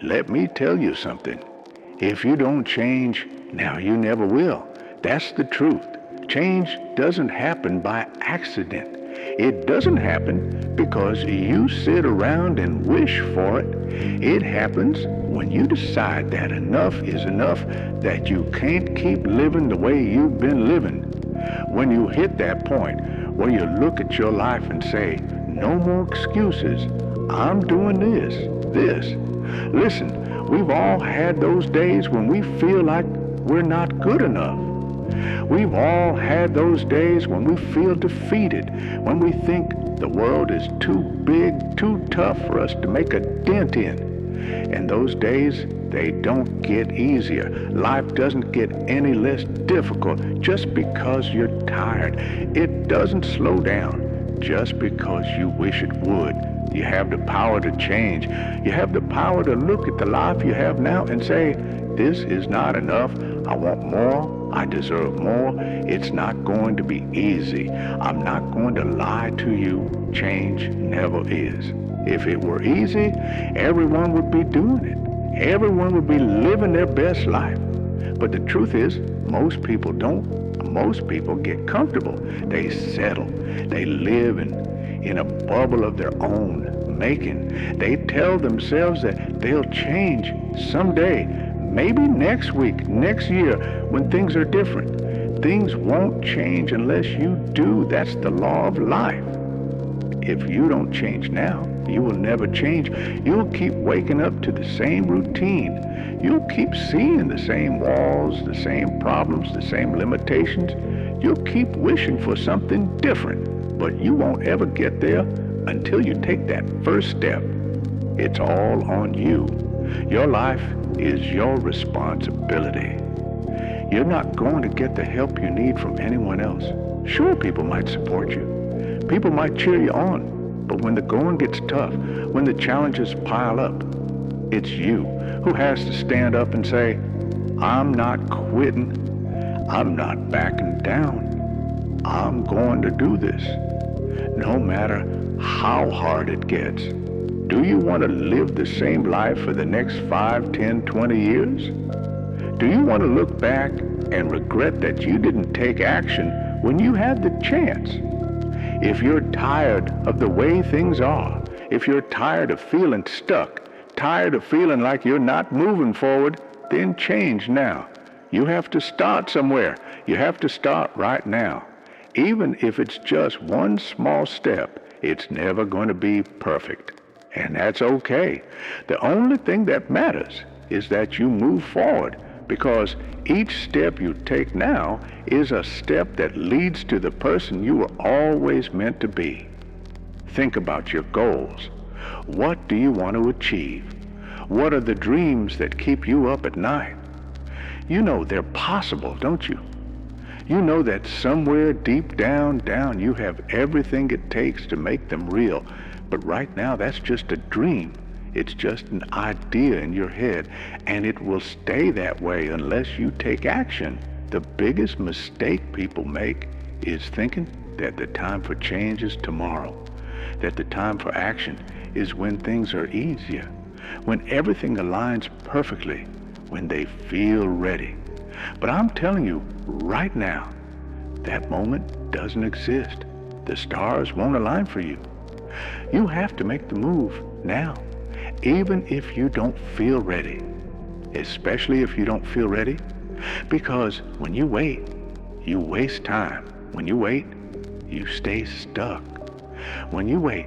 Let me tell you something. If you don't change, now you never will. That's the truth. Change doesn't happen by accident. It doesn't happen because you sit around and wish for it. It happens when you decide that enough is enough, that you can't keep living the way you've been living. When you hit that point where you look at your life and say, no more excuses. I'm doing this. Listen, we've all had those days when we feel like we're not good enough. We've all had those days when we feel defeated, when we think the world is too big, too tough for us to make a dent in. And those days, they don't get easier. Life doesn't get any less difficult just because you're tired. It doesn't slow down just because you wish it would. You have the power to change. You have the power to look at the life you have now and say, this is not enough. I want more. I deserve more. It's not going to be easy. I'm not going to lie to you. Change never is. If it were easy, everyone would be doing it. Everyone would be living their best life. But the truth is, most people don't. Most people get comfortable. They settle. They live in a bubble of their own making. They tell themselves that they'll change someday, maybe next week, next year, when things are different. Things won't change unless you do. That's the law of life. If you don't change now, you will never change. You'll keep waking up to the same routine. You'll keep seeing the same walls, the same problems, the same limitations. You'll keep wishing for something different, but you won't ever get there until you take that first step. It's all on you. Your life is your responsibility. You're not going to get the help you need from anyone else. Sure, people might support you. People might cheer you on, but when the going gets tough, when the challenges pile up, it's you who has to stand up and say, I'm not quitting. I'm not backing down. I'm going to do this, no matter how hard it gets. Do you want to live the same life for the next 5, 10, 20 years? Do you want to look back and regret that you didn't take action when you had the chance? If you're tired of the way things are, if you're tired of feeling stuck, tired of feeling like you're not moving forward, then change now. You have to start somewhere. You have to start right now. Even if it's just one small step, it's never going to be perfect. And that's okay. The only thing that matters is that you move forward, because each step you take now is a step that leads to the person you were always meant to be. Think about your goals. What do you want to achieve? What are the dreams that keep you up at night? You know they're possible, don't you? You know that somewhere deep down you have everything it takes to make them real. But right now, that's just a dream. It's just an idea in your head, and it will stay that way unless you take action. The biggest mistake people make is thinking that the time for change is tomorrow, that the time for action is when things are easier, when everything aligns perfectly, when they feel ready. But I'm telling you right now, that moment doesn't exist. The stars won't align for you. You have to make the move now, even if you don't feel ready, especially if you don't feel ready, because when you wait, you waste time. When you wait, you stay stuck. When you wait,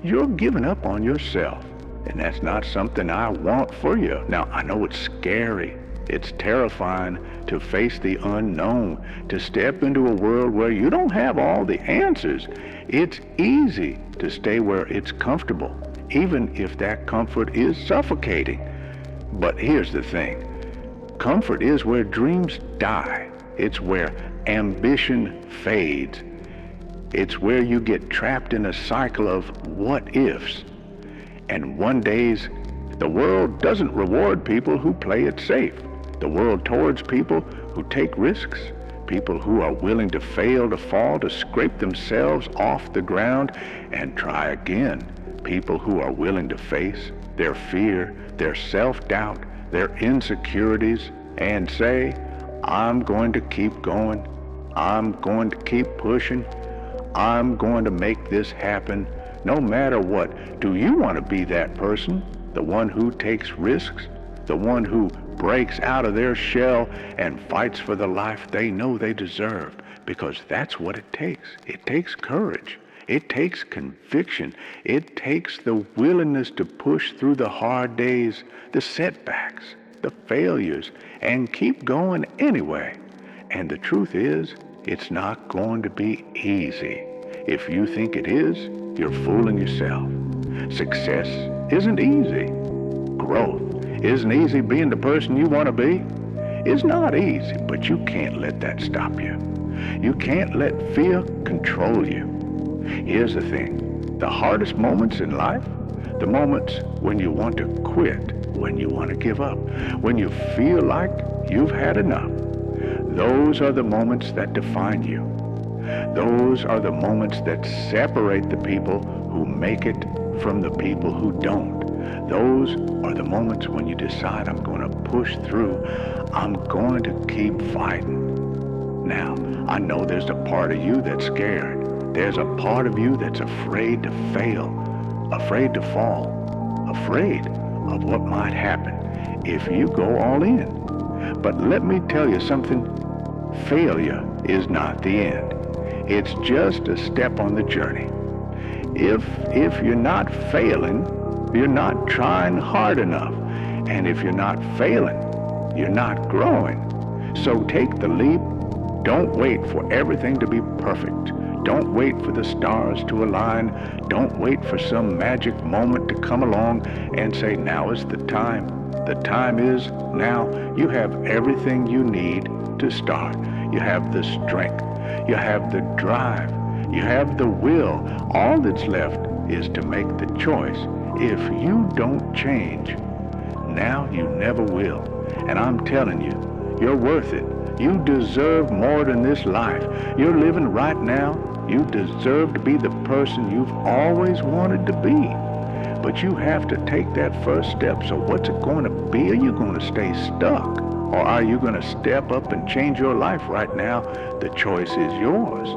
you're giving up on yourself, and that's not something I want for you. Now, I know it's scary. It's terrifying to face the unknown, to step into a world where you don't have all the answers. It's easy to stay where it's comfortable, even if that comfort is suffocating. But here's the thing. Comfort is where dreams die. It's where ambition fades. It's where you get trapped in a cycle of what ifs. And one days, the world doesn't reward people who play it safe. The world towards people who take risks, people who are willing to fail, to fall, to scrape themselves off the ground and try again, people who are willing to face their fear, their self-doubt, their insecurities, and say, I'm going to keep going. I'm going to keep pushing. I'm going to make this happen no matter what. Do you want to be that person, the one who takes risks, the one who breaks out of their shell and fights for the life they know they deserve? Because that's what it takes. It takes courage. It takes conviction. It takes the willingness to push through the hard days, the setbacks, the failures, and keep going anyway. And the truth is, it's not going to be easy. If you think it is, you're fooling yourself. Success isn't easy. Growth isn't easy. Being the person you want to be is not easy, but you can't let that stop you. You can't let fear control you. Here's the thing. The hardest moments in life, the moments when you want to quit, when you want to give up, when you feel like you've had enough, those are the moments that define you. Those are the moments that separate the people who make it from the people who don't. Those are the moments when you decide, I'm going to push through. I'm going to keep fighting. Now, I know there's a part of you that's scared. There's a part of you that's afraid to fail, afraid to fall, afraid of what might happen if you go all in. But let me tell you something. Failure is not the end. It's just a step on the journey. If you're not failing, you're not trying hard enough. And if you're not failing, you're not growing. So take the leap. Don't wait for everything to be perfect. Don't wait for the stars to align. Don't wait for some magic moment to come along and say, now is the time. The time is now. You have everything you need to start. You have the strength. You have the drive. You have the will. All that's left is to make the choice. If you don't change, now you never will. And I'm telling you, you're worth it. You deserve more than this life. You're living right now. You deserve to be the person you've always wanted to be. But you have to take that first step. So what's it going to be? Are you going to stay stuck? Or are you going to step up and change your life right now? The choice is yours.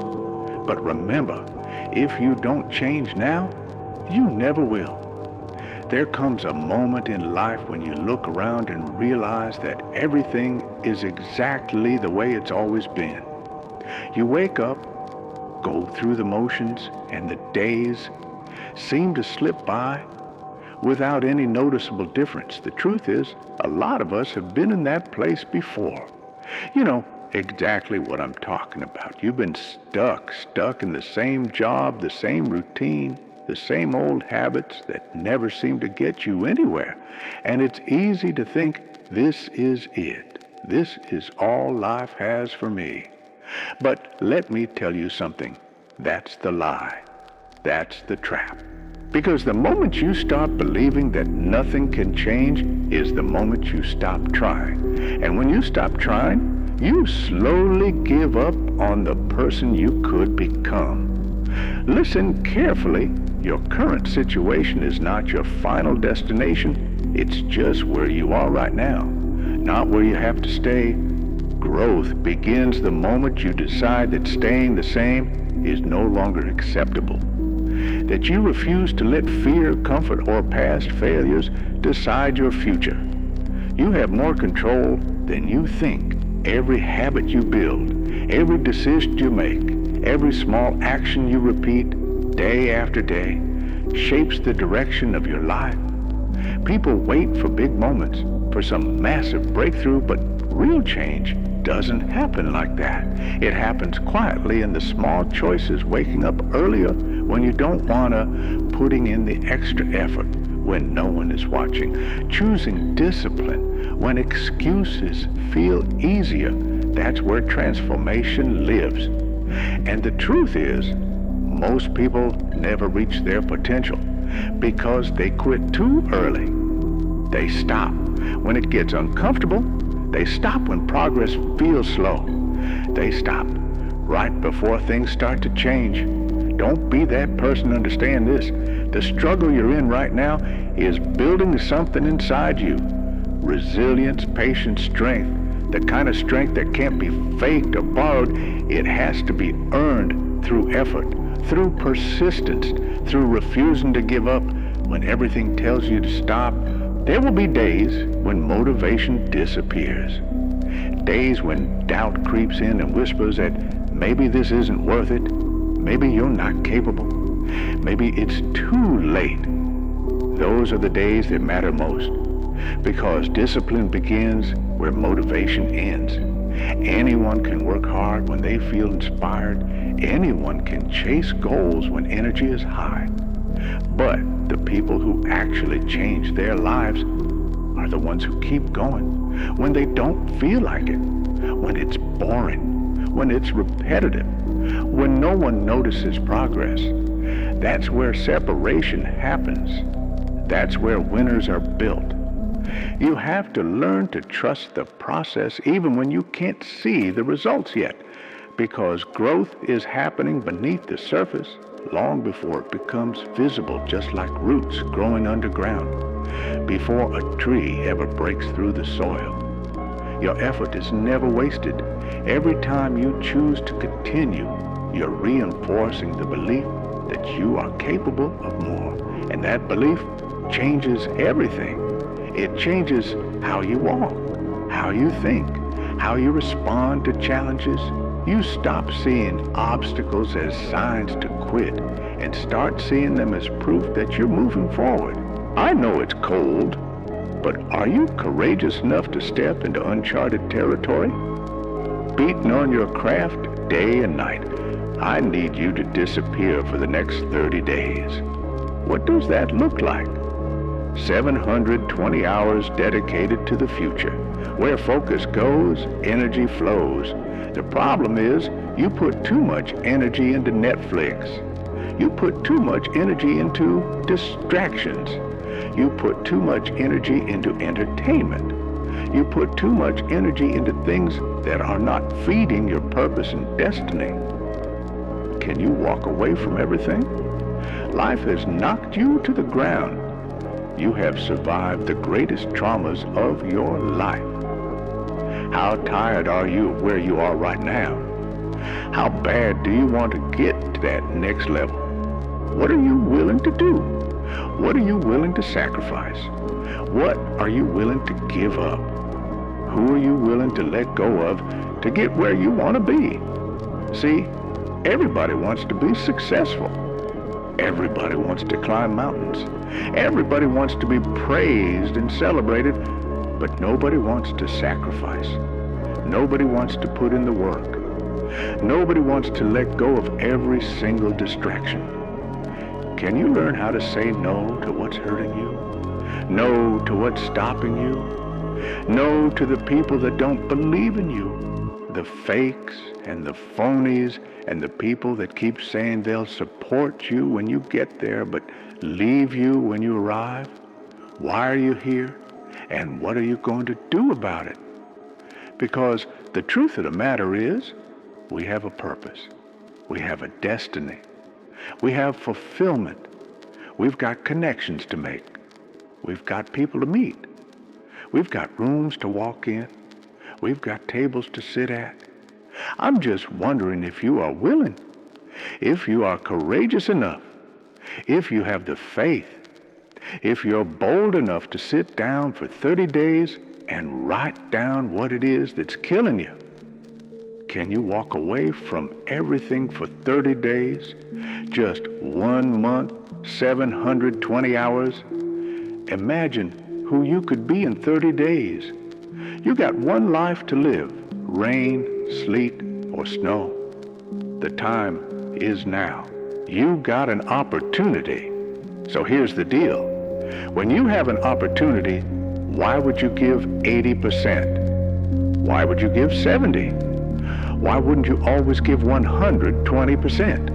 But remember, if you don't change now, you never will. There comes a moment in life when you look around and realize that everything is exactly the way it's always been. You wake up, go through the motions, and the days seem to slip by without any noticeable difference. The truth is, a lot of us have been in that place before. You know exactly what I'm talking about. You've been stuck in the same job, the same routine, the same old habits that never seem to get you anywhere. And it's easy to think, this is it. This is all life has for me. But let me tell you something. That's the lie. That's the trap. Because the moment you start believing that nothing can change is the moment you stop trying. And when you stop trying, you slowly give up on the person you could become. Listen carefully. Your current situation is not your final destination. It's just where you are right now, not where you have to stay. Growth begins the moment you decide that staying the same is no longer acceptable. That you refuse to let fear, comfort, or past failures decide your future. You have more control than you think. Every habit you build, every decision you make, every small action you repeat day after day shapes the direction of your life. People wait for big moments, for some massive breakthrough, but real change doesn't happen like that. It happens quietly in the small choices, waking up earlier when you don't wanna, putting in the extra effort when no one is watching, choosing discipline when excuses feel easier. That's where transformation lives. And the truth is, most people never reach their potential because they quit too early. They stop when it gets uncomfortable. They stop when progress feels slow. They stop right before things start to change. Don't be that person. Understand this. The struggle you're in right now is building something inside you. Resilience, patience, strength. The kind of strength that can't be faked or borrowed. It has to be earned through effort, through persistence, through refusing to give up when everything tells you to stop. There will be days when motivation disappears. Days when doubt creeps in and whispers that maybe this isn't worth it. Maybe you're not capable. Maybe it's too late. Those are the days that matter most, because discipline begins where motivation ends. Anyone can work hard when they feel inspired. Anyone can chase goals when energy is high. But the people who actually change their lives are the ones who keep going when they don't feel like it, when it's boring, when it's repetitive, when no one notices progress. That's where separation happens. That's where winners are built. You have to learn to trust the process even when you can't see the results yet, because growth is happening beneath the surface long before it becomes visible, just like roots growing underground, before a tree ever breaks through the soil. Your effort is never wasted. Every time you choose to continue, you're reinforcing the belief that you are capable of more. And that belief changes everything. It changes how you walk, how you think, how you respond to challenges. You stop seeing obstacles as signs to quit and start seeing them as proof that you're moving forward. I know it's cold, but are you courageous enough to step into uncharted territory? Beating on your craft day and night. I need you to disappear for the next 30 days. What does that look like? 720 hours dedicated to the future. Where focus goes, energy flows. The problem is, you put too much energy into Netflix. You put too much energy into distractions. You put too much energy into entertainment. You put too much energy into things that are not feeding your purpose and destiny. Can you walk away from everything? Life has knocked you to the ground. You have survived the greatest traumas of your life. How tired are you of where you are right now? How bad do you want to get to that next level? What are you willing to do? What are you willing to sacrifice? What are you willing to give up? Who are you willing to let go of to get where you want to be? See, everybody wants to be successful. Everybody wants to climb mountains. Everybody wants to be praised and celebrated, but nobody wants to sacrifice. Nobody wants to put in the work. Nobody wants to let go of every single distraction. Can you learn how to say no to what's hurting you? No to what's stopping you? No to the people that don't believe in you? The fakes and the phonies and the people that keep saying they'll support you when you get there but leave you when you arrive? Why are you here? And what are you going to do about it? Because the truth of the matter is, we have a purpose. We have a destiny. We have fulfillment. We've got connections to make. We've got people to meet. We've got rooms to walk in. We've got tables to sit at. I'm just wondering if you are willing, if you are courageous enough, if you have the faith, if you're bold enough to sit down for 30 days and write down what it is that's killing you. Can you walk away from everything for 30 days? Just 1 month, 720 hours? Imagine who you could be in 30 days. You got one life to live, rain, sleet, or snow. The time is now. You got an opportunity. So here's the deal. When you have an opportunity, why would you give 80%? Why would you give 70? Why wouldn't you always give 120%?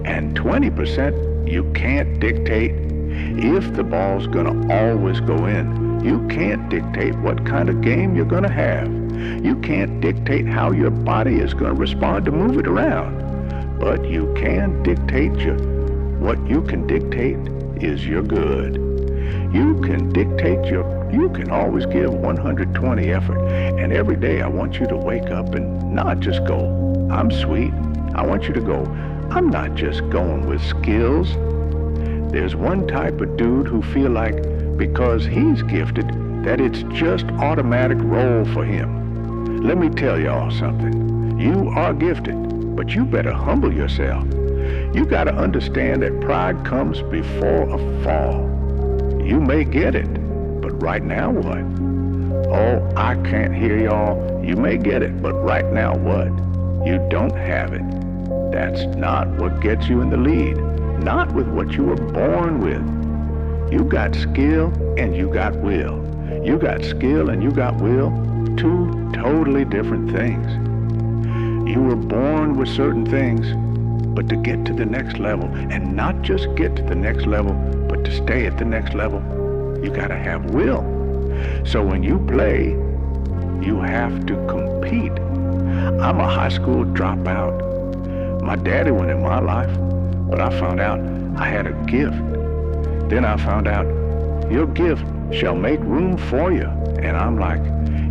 And 20% you can't dictate if the ball's gonna always go in. You can't dictate what kind of game you're gonna have. You can't dictate how your body is gonna respond to move it around. but you can dictate what you can dictate is your good. You can always give 120 effort. And every day I want you to wake up and not just go, I'm sweet. I want you to go, I'm not just going with skills. There's one type of dude who feel like because he's gifted that it's just automatic roll for him. Let me tell y'all something. You are gifted, but you better humble yourself. You got to understand that pride comes before a fall. You may get it, but right now what? Oh, I can't hear y'all. You may get it, but right now what? You don't have it. That's not what gets you in the lead. Not with what you were born with. You got skill and you got will. You got skill and you got will, two totally different things. You were born with certain things, but to get to the next level, and not just get to the next level, but to stay at the next level, you gotta have will. So when you play, you have to compete. I'm a high school dropout. My daddy went in my life, but I found out I had a gift. Then I found out your gift shall make room for you. And I'm like,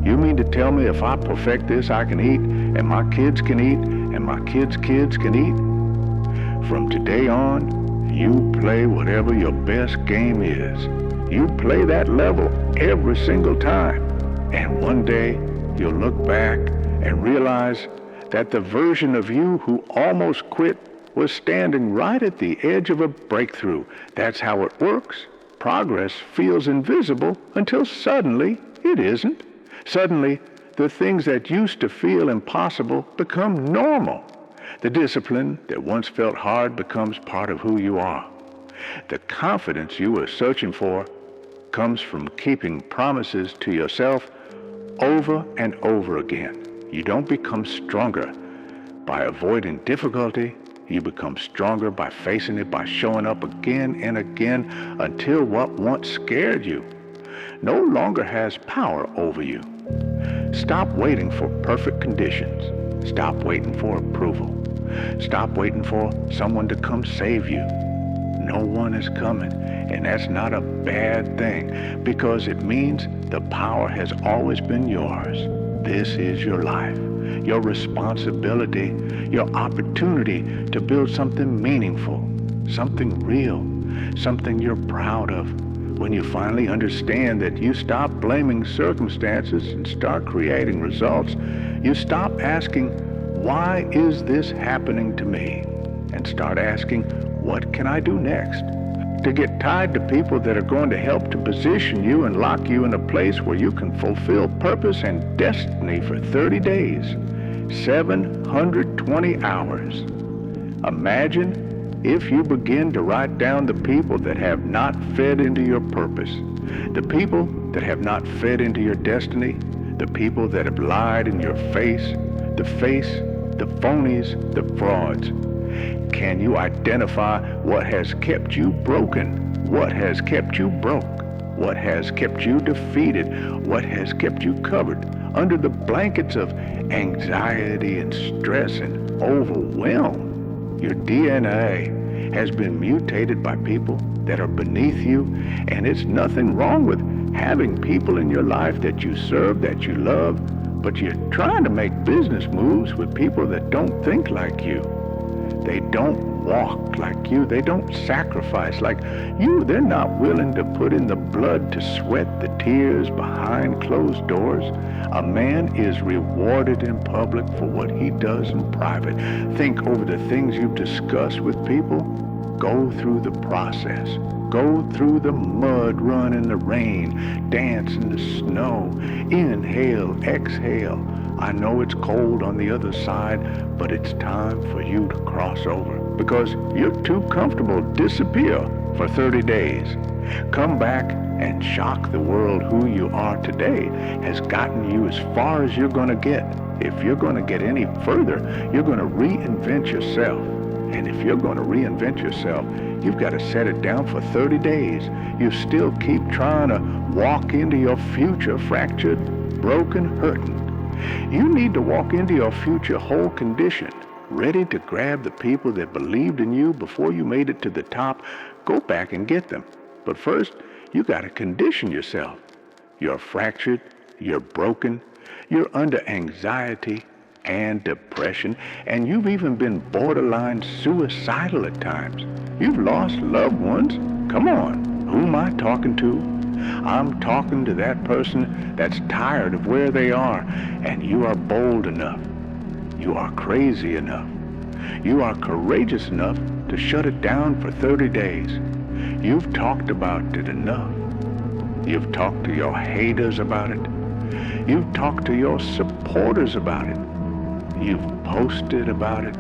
you mean to tell me if I perfect this, I can eat, and my kids can eat, and my kids' kids can eat? From today on, you play whatever your best game is. You play that level every single time. And one day, you'll look back and realize that the version of you who almost quit was standing right at the edge of a breakthrough. That's how it works. Progress feels invisible until suddenly it isn't. Suddenly, the things that used to feel impossible become normal. The discipline that once felt hard becomes part of who you are. The confidence you were searching for comes from keeping promises to yourself over and over again. You don't become stronger by avoiding difficulty. You become stronger by facing it, by showing up again and again until what once scared you no longer has power over you. Stop waiting for perfect conditions. Stop waiting for approval. Stop waiting for someone to come save you. No one is coming, and that's not a bad thing because it means the power has always been yours. This is your life, your responsibility, your opportunity to build something meaningful, something real, something you're proud of. When you finally understand that you stop blaming circumstances and start creating results, you stop asking, why is this happening to me? And start asking, what can I do next? To get tied to people that are going to help to position you and lock you in a place where you can fulfill purpose and destiny for 30 days, 720 hours. Imagine if you begin to write down the people that have not fed into your purpose, the people that have not fed into your destiny, the people that have lied in your face, the phonies, the frauds. Can you identify what has kept you broken? What has kept you broke? What has kept you defeated? What has kept you covered under the blankets of anxiety and stress and overwhelm? Your DNA has been mutated by people that are beneath you, and it's nothing wrong with having people in your life that you serve, that you love, but you're trying to make business moves with people that don't think like you. They don't walk like you. They don't sacrifice like you. They're not willing to put in the blood to sweat the tears behind closed doors. A man is rewarded in public for what he does in private. Think over the things you've discussed with people. Go through the process. Go through the mud, run in the rain, dance in the snow. Inhale, exhale. I know it's cold on the other side, but it's time for you to cross over because you're too comfortable to disappear for 30 days. Come back and shock the world. Who you are today has gotten you as far as you're going to get. If you're going to get any further, you're going to reinvent yourself. And if you're going to reinvent yourself, you've got to set it down for 30 days. You still keep trying to walk into your future fractured, broken, hurting. You need to walk into your future whole conditioned, ready to grab the people that believed in you before you made it to the top, go back and get them. But first, you got to condition yourself. You're fractured, you're broken, you're under anxiety and depression, and you've even been borderline suicidal at times. You've lost loved ones. Come on, who am I talking to? I'm talking to that person that's tired of where they are, and you are bold enough. You are crazy enough. You are courageous enough to shut it down for 30 days. You've talked about it enough. You've talked to your haters about it. You've talked to your supporters about it. You've posted about it.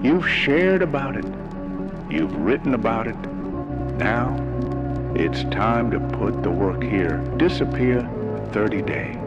You've shared about it. You've written about it. Now, it's time to put the work here. Disappear 30 days.